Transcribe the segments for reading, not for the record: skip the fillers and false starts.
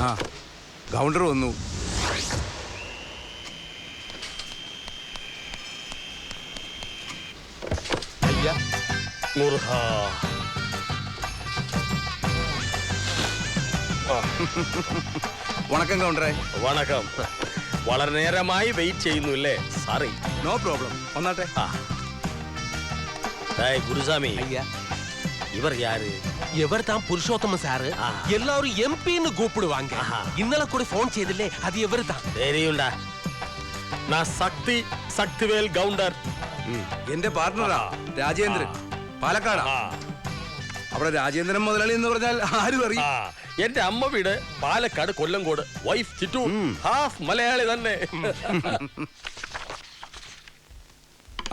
ആ ഗൗണ്ടർ വന്നു. വണക്കം ഗൗണ്ടറെ. വണക്കം. വളരെ നേരമായി വെയിറ്റ് ചെയ്യുന്നു അല്ലേ? സോറി. No problem. വന്നാട്ടെ. குருசாமி ஐயா, இவர் யாரு? இவர் தான் புருஷோத்தம சாரு. எல்லாரும் எம்பின்னு கூப்பிடுவாங்க. இன்னல கூட போன் செய்தில்லே, அது இவர் தான். தெரியும்டா. நான் சக்திவேல் கவுண்டர். എന്റെ പാർട്ണറാ രാജേന്ദ്രൻ, പാലക്കാടാ. അവിടെ രാജേന്ദ്രൻ മുതലാളി എന്ന് പറഞ്ഞാൽ ആരും അറിയും. എന്റെ അമ്മ വീട് പാലക്കാട് കൊല്ലങ്കോട്. വൈഫ് ചിറ്റു ഹാഫ് മലയാളി തന്നെ.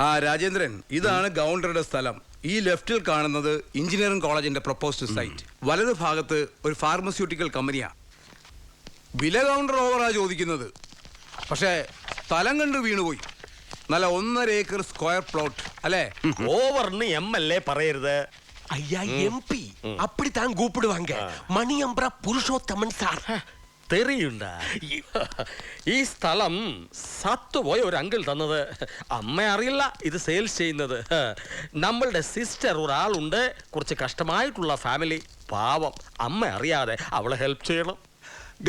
ആ രാജേന്ദ്രൻ, ഇതാണ് ഗൗണ്ടറുടെ സ്ഥലം. ഈ ലെഫ്റ്റിൽ കാണുന്നത് എഞ്ചിനീയറിംഗ് കോളേജിന്റെ പ്രൊപ്പോസ്ഡ് സൈറ്റ്. വലത് ഭാഗത്ത് ഒരു ഫാർമസ്യൂട്ടിക്കൽ കമ്പനിയാ. വില കൗണ്ടർ ഓവറാ ചോദിക്കുന്നത്. പക്ഷേ സ്ഥലം കണ്ട് വീണുപോയി. നല്ല 1.5 ഏക്കർ സ്ക്വയർ പ്ലോട്ട് അല്ലേ? ഓവർന്ന് MLA പറയരുത്. ஐயா, எம்பி அப்படித்தான் கூப்பிடுவாங்க. மணியம்பரா புருஷோத்தமன் சார். തെറിയുണ്ടാ? ഈ സ്ഥലം സത്തുപോയ ഒരു അങ്കിൾ തന്നത്. അമ്മ അറിയില്ല ഇത് സെയിൽസ് ചെയ്യുന്നത്. നമ്മളുടെ സിസ്റ്റർ ഒരാളുണ്ട്, കുറച്ച് കഷ്ടമായിട്ടുള്ള ഫാമിലി. പാവം, അമ്മ അറിയാതെ അവളെ ഹെൽപ്പ് ചെയ്യണം.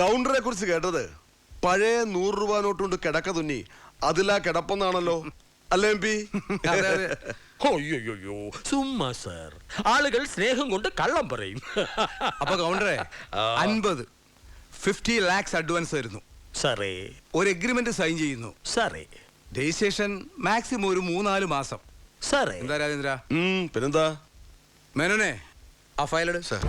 ഗൗണ്ടറെ കുറിച്ച് കേട്ടത് പഴയ 100 രൂപ നോട്ടുണ്ട് കിടക്ക തുന്നി അതിലാ കിടപ്പെന്നാണല്ലോ, അല്ലേ എം പി? അയ്യോ സുമ്മാ സാർ, ആളുകൾ സ്നേഹം കൊണ്ട് കള്ളം പറയും. അപ്പൊ ഗൗണ്ടറെ 50 lakhs അഡ്വാൻസ് തരുന്നു. സാറേ, ഒരു എഗ്രിമെന്റ് സൈൻ ചെയ്യുന്നു. സാറേ, രജിസ്ട്രേഷൻ മാക്സിമം ഒരു 3-4 മാസം. സാറേ. എന്താ രാജേന്ദ്ര? പിന്നെന്താ മേനോനെ, ആ ഫയലെടു. സാർ,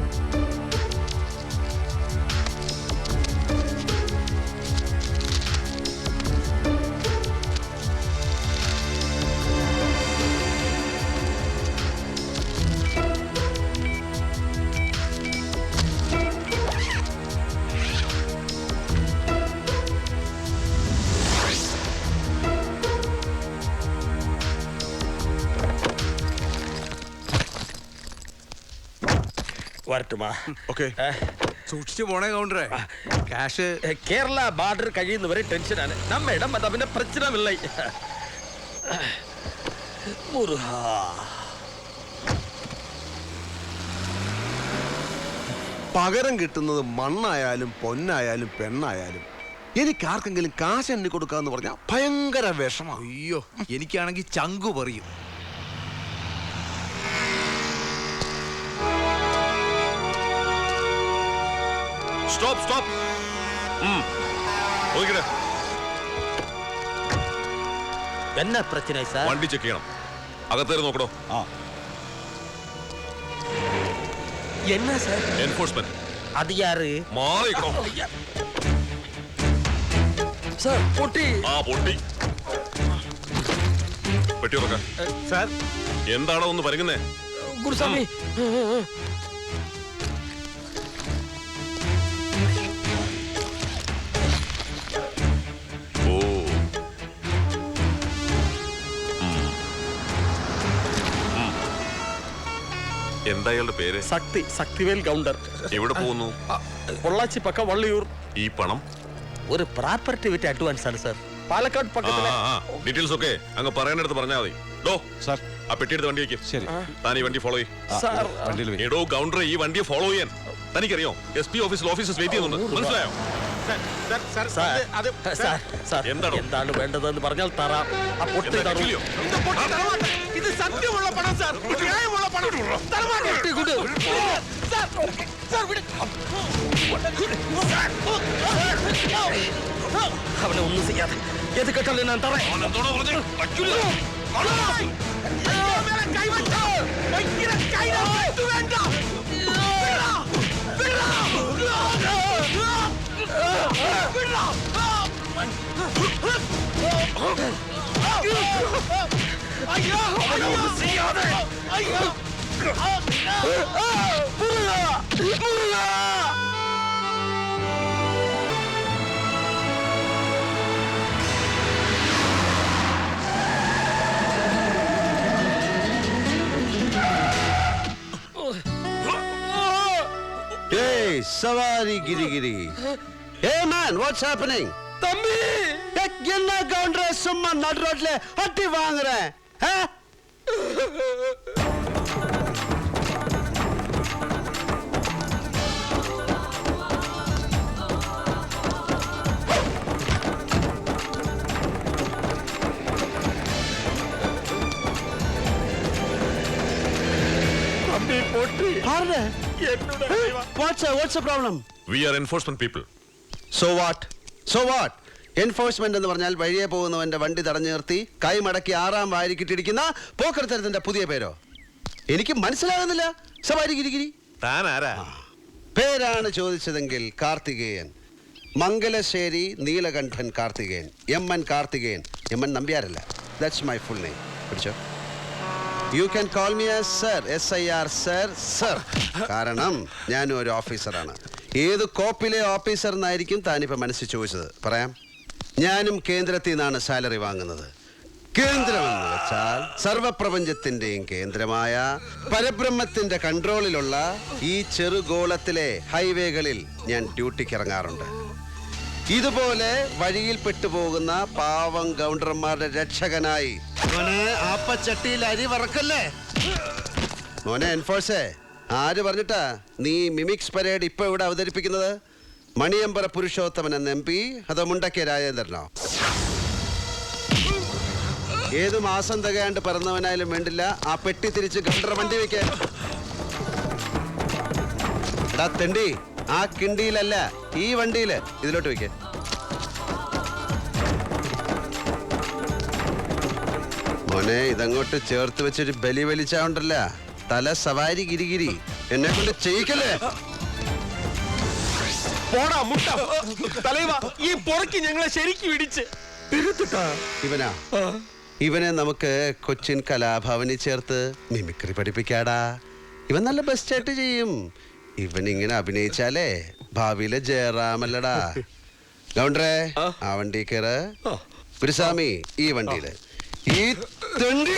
വരട്ടുമാ. ഓക്കെ. സൂക്ഷിച്ചു പോണേ ഗൗണ്ടറെ. ക്യാഷ് കേരള ബാർഡർ കഴിയുന്നവരെ ടെൻഷനാണ്. നമ്മ ഇടം വന്ന പിന്നെ പ്രശ്നമില്ല. പകരം കിട്ടുന്നത് മണ്ണായാലും പൊന്നായാലും പെണ്ണായാലും എനിക്കാർക്കെങ്കിലും കാശ് എണ്ണി കൊടുക്കാന്ന് പറഞ്ഞാൽ ഭയങ്കര വിഷമാണ്. അയ്യോ, എനിക്കാണെങ്കിൽ ചങ്കു പറയും. Stop stop. എന്നാ പ്രശ്ന സാർ? വണ്ടി ചെക്ക് ചെയ്യണം. അകത്തേറി നോക്കണോ? என்ன சார்? എൻഫോഴ്സ്മെന്റ്. അത് യാറ്? മാറിക്കണോ? സാർ, പൊട്ടി. ആ പൊട്ടി. പെട്ടി തുറക്ക. സാർ, എന്താണോ ഒന്ന് പറയുന്നേ? ഗുരുസ്വാമി, ഓ, എന്താ അയാളുടെ പേര്? ശക്തിവേൽ ഗൗണ്ടർ. എവിടെ പോകുന്നു? പൊള്ളാച്ചി പക്ക വള്ളിയൂർ. ഈ പണം ഒരു പ്രോപ്പർട്ടി വിറ്റ് അഡ്വാൻസ് ആണ് സാർ. പാലക്കാട് പക്കത്തിലെ ഡീറ്റെയിൽസ് ഒക്കെ അങ്ങ് പറയാനടുത്ത് പറഞ്ഞാൽ മതി. ഡോ സാർ, ആ പെട്ടി എടുത്ത് വണ്ടി വയ്ക്കും. ശരി, താൻ ഈ വണ്ടി ഫോളോ ചെയ്യും. എടോ ഗൗണ്ടർ, ഈ വണ്ടിയെ ഫോളോ ചെയ്യാൻ തനിക്കറിയോ? SP ഓഫീസിൽ ഓഫീസേഴ്സ് വെയിറ്റ് ചെയ്യുന്നുണ്ട്. മനസ്സിലായോ? എന്താണ് വേണ്ടതെന്ന് പറഞ്ഞാൽ തരാം. ആ പൊട്ടി തരൂലോ? இது சத்தியமுள்ள பணம் சார். நியாயமுள்ள பணம். தரமாட்டேன். குடு. சார், சார் விடு. അവനെ ഒന്നും ചെയ്യാതെ ഏത് കെട്ടല്ലേ ഞാൻ തറ. സവാരി ഗിരിഗിരി. Hey man, what's happening? Thampi என்ன கவுண்டரே சும்மா நடு ரோட்ல அட்டி வாங்குறேன்? തമ്പി പൊട്ടി பாருடா. എന്നോട് ദൈവം. What's the problem? We are enforcement people. So what? Enforcement എന്ന് പറഞ്ഞാൽ വഴിയെ പോകുന്നവന്റെ വണ്ടി തടഞ്ഞു നിർത്തി കൈമടക്കി 6-ാം വാരിക്കിട്ടിരിക്കുന്ന പോക്കർത്തരത്തിന്റെ പുതിയ പേരോ? എനിക്ക് മനസ്സിലാകുന്നില്ല. സവാരി ഗിരിഗിരി താൻ ആരാ? പേരാണ് ചോദിച്ചതെങ്കിൽ കാർത്തികേയൻ, മംഗലശ്ശേരി നീലകണ്ഠൻ കാർത്തികേയൻ, എം.എൻ. കാർത്തികേയൻ. എം.എൻ. നമ്പ്യാരല്ല. That's my full name. പിടിച്ചോ. You can call me as sir. SIR sir. കാരണം ഞാനും ഒരു ഓഫീസറാണ്. ഏത് കോപ്പിലെ ഓഫീസർ എന്നായിരിക്കും താനിപ്പോ മനസ്സിൽ ചോദിച്ചത്. പറയാം. ഞാനും കേന്ദ്രത്തിൽ നിന്നാണ് സാലറി വാങ്ങുന്നത്. കേന്ദ്രമെന്ന് വെച്ചാൽ സർവപ്രപഞ്ചത്തിന്റെയും കേന്ദ്രമായ പരബ്രഹ്മത്തിന്റെ കൺട്രോളിലുള്ള ഈ ചെറുഗോളത്തിലെ ഹൈവേകളിൽ ഞാൻ ഡ്യൂട്ടിക്ക് ഇറങ്ങാറുണ്ട്. ഇതുപോലെ വഴിയിൽ പെട്ടുപോകുന്ന പാവം ഗൗണ്ടർമാരുടെ രക്ഷകനായി. മോനെ ആപ്പച്ചട്ടിയിൽ അരി വറക്കല്ലേ. മോനെ എൻഫോഴ്സേ, ആര് പറഞ്ഞിട്ടാ നീ മിമിക്സ് പരേഡ് ഇപ്പൊ ഇവിടെ അവതരിപ്പിക്കുന്നത്? മണിയമ്പറ പുരുഷോത്തമൻ എന്ന MP അതോ മുണ്ടക്കേ രാജേന്ദ്രനോ? ഏത് മാസം തികയാണ്ട് പിറന്നവനായാലും വേണ്ടില്ല, ആ പെട്ടി തിരിച്ച് ഗണ്ടർ വണ്ടി വെക്കാൻ. എടാ തെണ്ടി, ആ കിണ്ടിയിലല്ല ഈ വണ്ടിയില്. ഇതിലോട്ട് വെക്കേ. മോനെ ഇതങ്ങോട്ട് ചേർത്ത് വെച്ചൊരു ബലി വലിച്ചാണ്ടല്ല, തല സവാരി ഗിരിഗിരി. എന്നെ കൊണ്ട് ചെയ്യിക്കല്ലേ. പോടാ മുട്ട തലൈവ, ഈ പൊറക്കി ഞങ്ങളെ ശരിക്കും ഇടിച്ച് ഇവനെ നമുക്ക് കൊച്ചിൻ കലാഭവനിൽ ചേർത്ത് മിമിക്രി പഠിപ്പിക്കാടാ. ഇവൻ നല്ല ബെസ്റ്റായിട്ട് ചെയ്യും. ഇവൻ ഇങ്ങനെ അഭിനയിച്ചാലേ ഭാവിയിലെ ജയറാമല്ലടാ. ഗൗണ്ടറേ, ആ വണ്ടി കയറ്. ഗുരുസ്വാമി, ഈ വണ്ടിയില്. ഈ തെണ്ടി